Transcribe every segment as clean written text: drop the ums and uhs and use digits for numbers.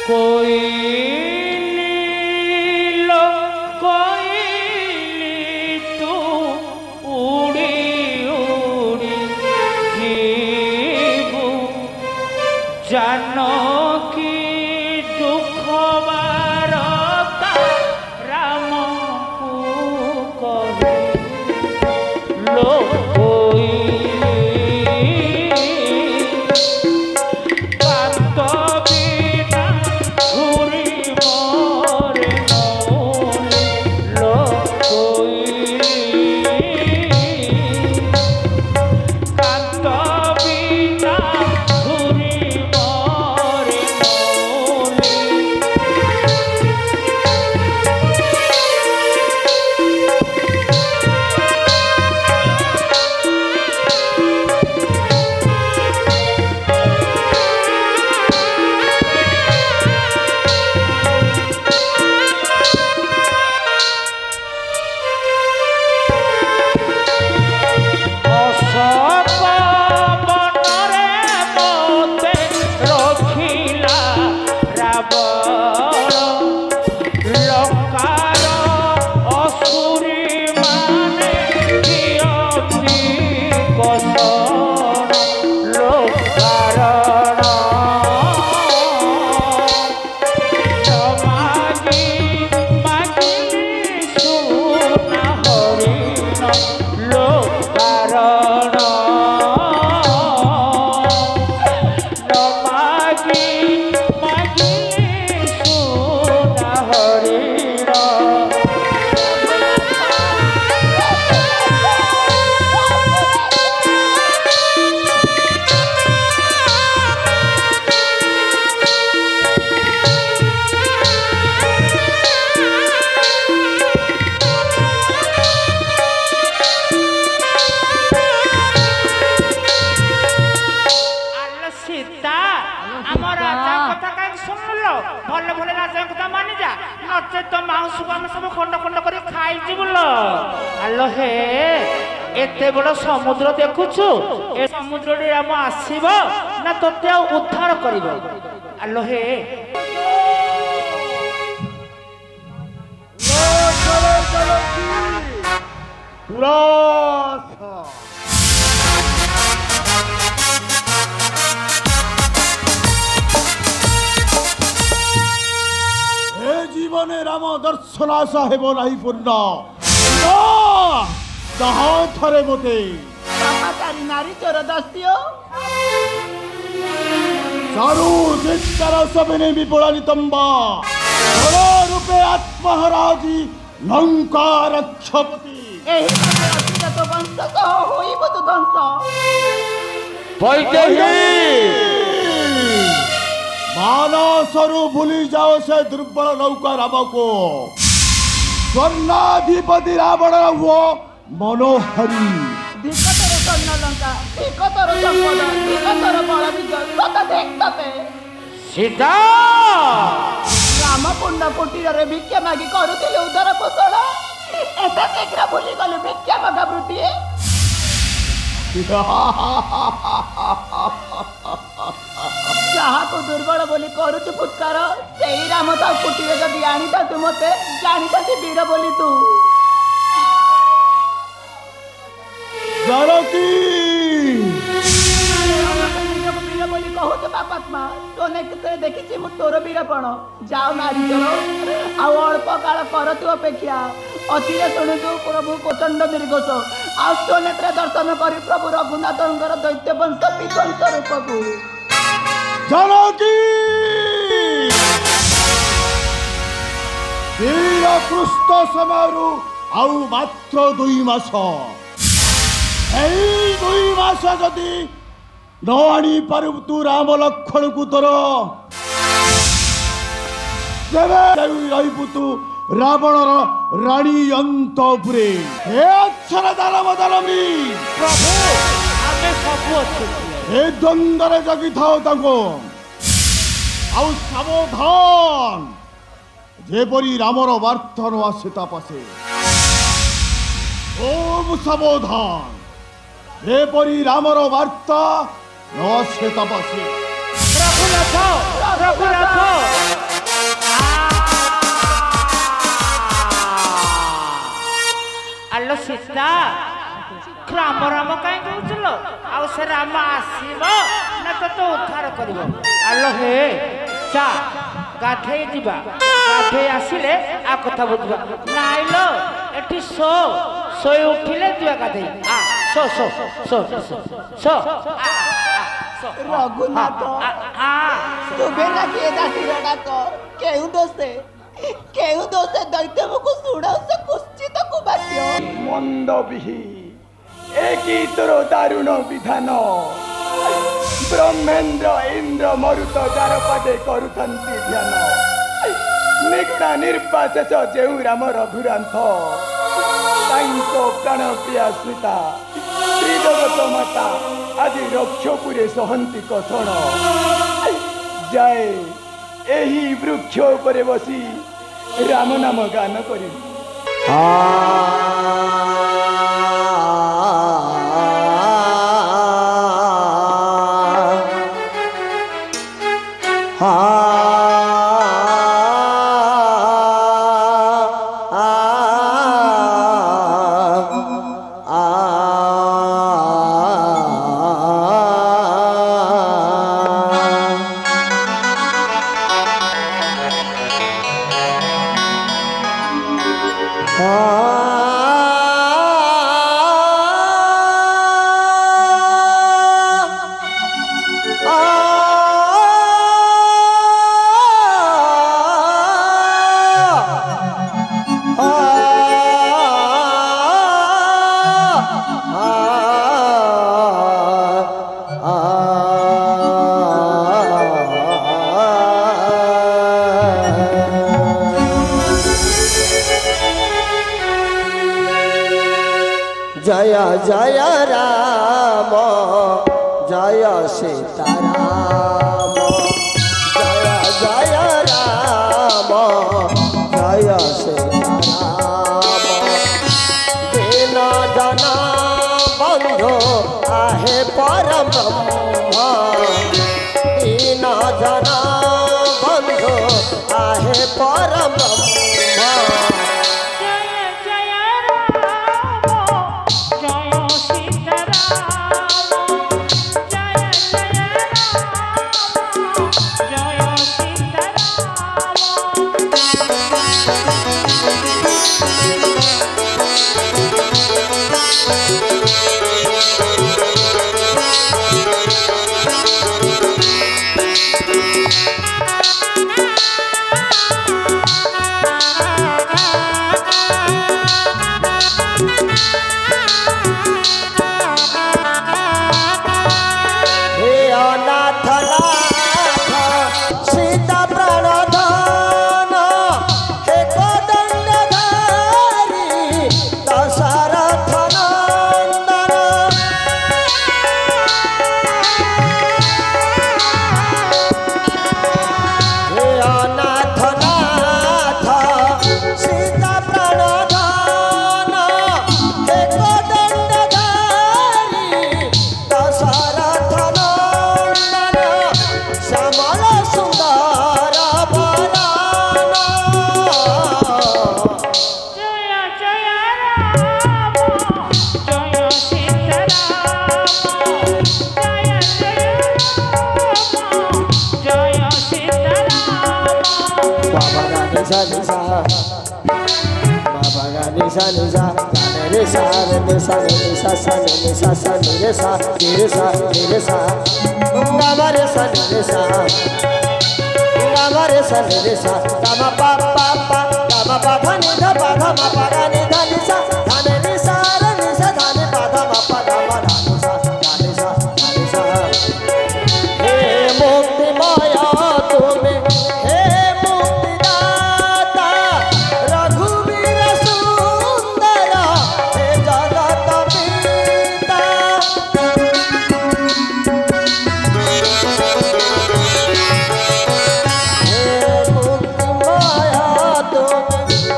कोइली लो कोइली तू उड़ी उड़ी जीवु जानो की दुख बारता राम को कहे लो भले भले राजा कथा मानि जा नचे तो मांस को हम सब खंड खंड कर खाई जीवल आलो हे एते बड़ समुद्र देखुछु ए समुद्र रे हम आसीबो ना तते उद्धार करिवो आलो हे पूरा जीवने राम दर्शन आशा हेब नाही पूर्ण जहाँ थरे मते पापाचारी नारी चोर दस्तियो चारु नित्तर सबने विपुला नितंबा रूपे आत्महराजी लंका रक्षपति एही तो वंश कह होइब तो ध्वंस मानसरु भूली जाओ से दुर्बल नौका राम को स्वर्णाधिपति रावण हुआ मनोहरी धिकतर स्वर्ण लंका धिकतर संपद धिकतर बल विजय सत देखते सीता राम कुंड कुटीर रे भिक्षा मागी करुथिले उदर पोषण एते शीघ्र भूली गलु भिक्षा मागा वृत्ति जहाँ को दुर्बल बोली करुचु फुटकार से राम तो कुटीर जदि आनी था तू मते जानी था वीर बोली तू जानकी वीर बोली कहू तो पापात्मा तो नेक्ते देखिछि मु तोर वीरपण जाओ नारी चोर आ अल्प काल करतु अपेक्षा अतिरे शुणु प्रभु कोचंड निर्घोष आ नेत्र दर्शन करी प्रभु रघुनाथंकर दैत्य वंश विध्वंस रूप को जानकी वीर कृष्ण समयरु आउ मात्र 2 मास एई 2 मास जदि न आनी पारु तू राम लक्ष्मण को तोर रहीबु तू रावण राणी अंतपुरे हे अक्षर दानव दानवी प्रभु आमे सब अच्छे ए द्वंद्व जगी थाओ ताको आउ सावधान जेपरी रामर वार्ता न आसे ता पासे ओम सावधान जेपरी रामर वार्ता न आसे ता पासे रघुनाथ ସୀତା ରାମ ରାମ କାହିଁ କହୁଥିଲ ଆଉ ସେ ରାମ ଆସିବ ନା ତତେ ଉଦ୍ଧାର କରିବ ଆଲୋ ହେ ଚା ଗାଧେଇ ଯିବା ଗାଧେଇ ଆସିଲେ ଆ କଥା ବୁଝିବା ନାଇଲୋ ଏଠି ଶୋଇ ଉଠିଲେ ଯିବା ଗାଧେଇ ରଘୁନାଥ ତୁମେ ନା କିଏ ଡାକିର ଡାକ କେଉଁ ଦୋଷେ ଦୈତ୍ୟକୁ ଶୁଣାଉ ସେ କୁଶ୍ଚିତକୁ ବାଧ୍ୟ ମନ୍ଦ ବିହି ଏକି ତୋର ଦାରୁଣ ବିଧାନ ବ୍ରହ୍ମେନ୍ଦ୍ର ଇନ୍ଦ୍ର ମରୁତ ଯାର ପଦେ କରୁଥାନ୍ତି ଧ୍ୟାନ ନିଗୁଣା ନିର୍ବାଶେଷ ଯେଉଁ ରାମ ରଘୁରାନ୍ଥ ତାଙ୍କ ପ୍ରାଣ ପ୍ରିୟା ସୀତା ତ୍ରିଜଗତ ମାତା ଆଜି ରକ୍ଷପୁରେ ସହନ୍ତି କଷଣ ଯାଏ ଏହି ବୃକ୍ଷ ଉପରେ ବସି ରାମ ନାମ ଗାନ କରିବି जय जय राम जय सीताराम जय जय राम जय सीताराम दीन जन बंधु आहे परम ब्रह्म दीन जन बंधु आहे परम ब्रह्म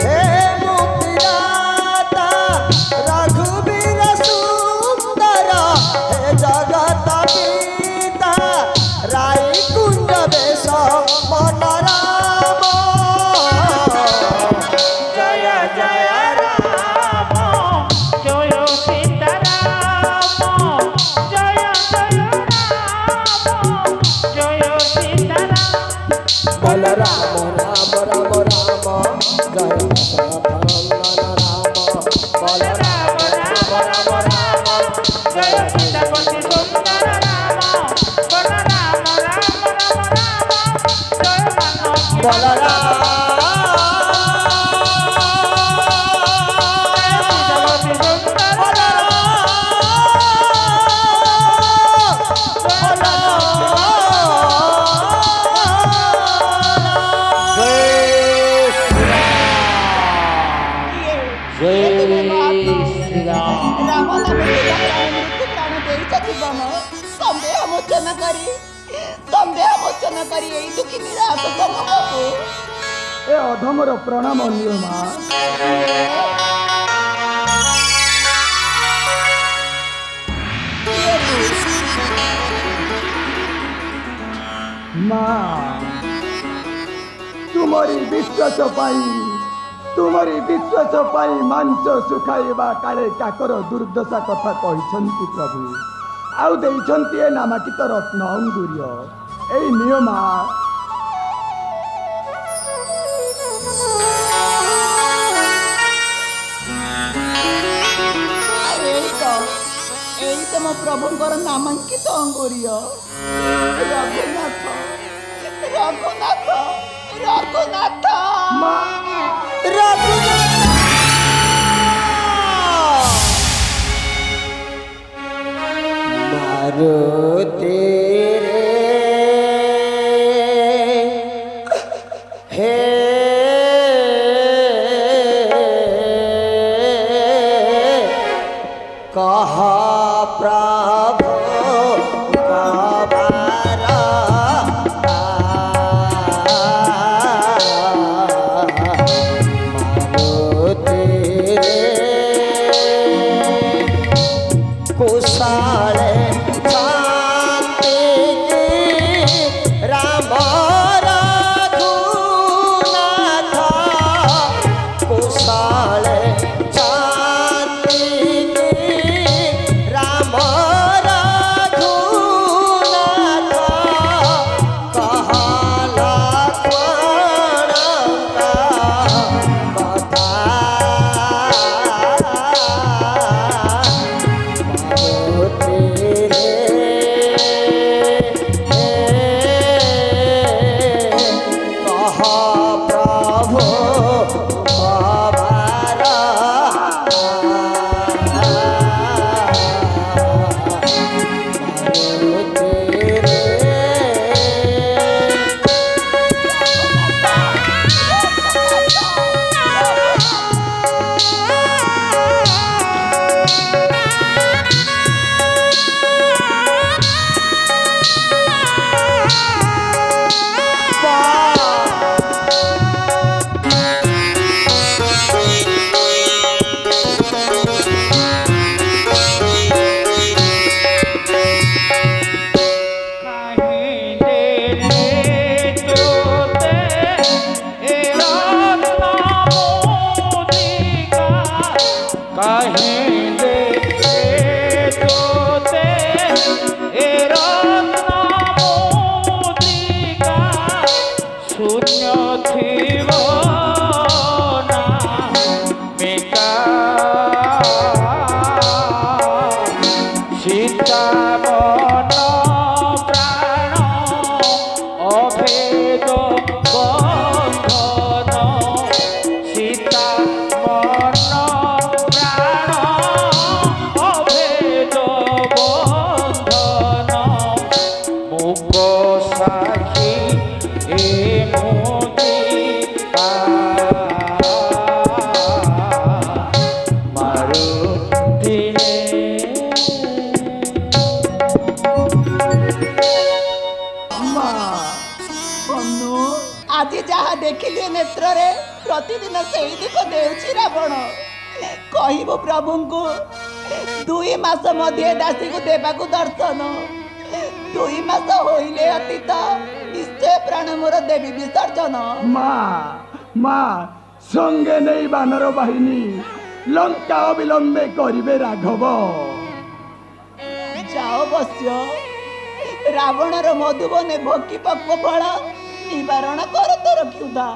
हे बोल राम राम राम राम जय दशरथ नंदन राम बोल राम राम राम राम जय सीतापति सुंदर राम बोल राम राम राम राम जय मानव बोल राम मोचन करी एई दुखी निराश समूहକୁ ए अधमर प्रणाम नियो माँ। माँ तुमरी विश्वास मांस सुखाइबा काले काकर दुर्दशा कथा कहते प्रभु आउ देइछन्ति ए नामाकित रत्न अंगुर्य एई नियम तो मो प्रभुंकर नामांकित अंगुर्य रघुनाथ रघुनाथ रघुनाथ मारुति आज जहाँ देखिली नेत्र रे प्रतिदिन से दिख देउछि रावण कहबो प्रभु को 2 मास मध्य दासी को देवाकू दर्शन 2 मास होइले अतीत निश्चय प्राण मोर देवी विसर्जन। माँ संगे नहीं बानर बाहिनी लंका अविलंबे करिवे राघव। जाओ बस्य रावणर मधुबने भोकी पक्व फल निवारण कर तोर क्षुधा।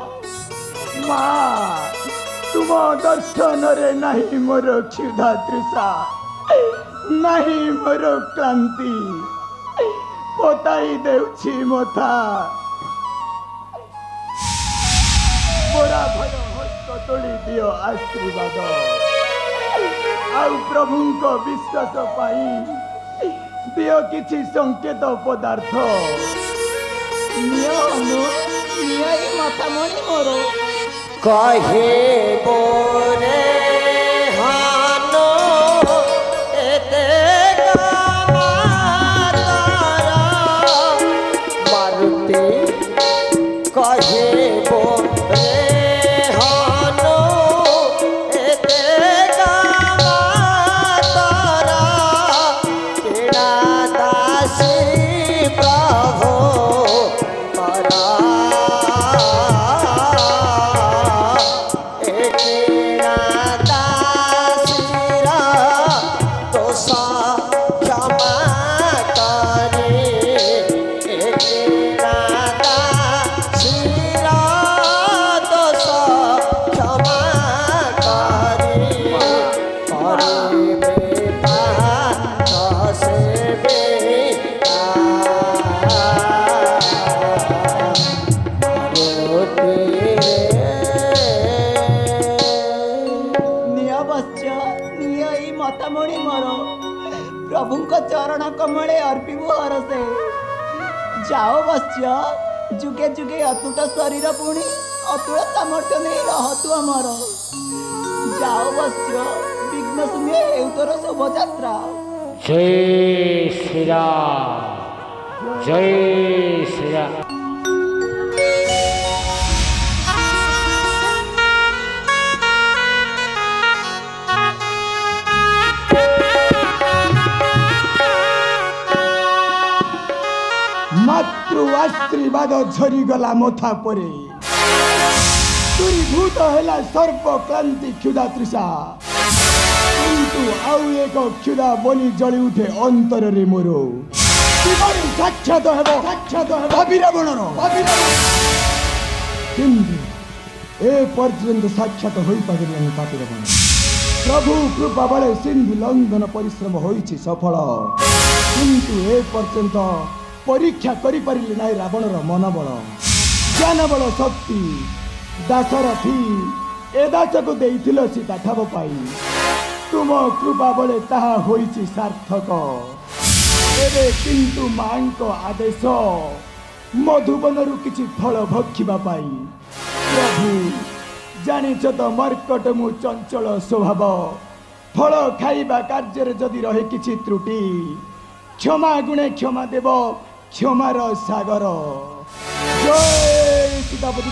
माँ तुम दर्शन रे नहीं मोर क्षुधा तृषा नहीं मोर क्लांति पताई देउछि मथा मोरा भय हस्त तोड़ी दियो आशीर्वाद आउ प्रभुंक विश्वास पाई दियो किछि संकेत पदार्थ नियो अनु नियो ई मथामणि मोर कहे बोरे हानो एते गामातारा मारुति कहे बोरे हानो एते गामातारा केड़ा दासी प्रभु करा प्रभु चरण कमले अर्पिबु हरसे जाओ बच्चा जुगे जुगे अतुट शरीर पुणी अतुट सामर्थ्य नहीं रहतु अमर जाओ बच्चा विघ्न शून्य हेउतोर शोभायात्रा। जय श्री राम जय श्री राम। मातृ आशीर्वाद झरीगला मथा परे दूरीभूत है सर्प क्लांति क्षुधा तृषा किंतु आउ एक क्षुधा बनी जली उठे अंतर रे मोर साक्षात अभिरावणर किंतु ए पर्यंत साक्षात हो पारे पापिरावण प्रभु कृपा बले सिंधु लंघन परिश्रम होइछि सफल किंतु ए पर्यंत परीक्षा करि परिले नाही रावणर मनबल ज्ञान बल शक्ति दासरथी ए दासको देइथिल सीता ठाब पाई तुम कृपा बले ताहा होइछि सार्थक एबे किंतु मांको आदेश मधुबनरु किछि फल भक्षिबा पाई प्रभु जानिछ त मर्कट मु चंचल स्वभाव फल खाइबा कार्य जदि रहे किछि त्रुटि क्षमा गुणे क्षमा देव क्षमार सागर जय सीतापति।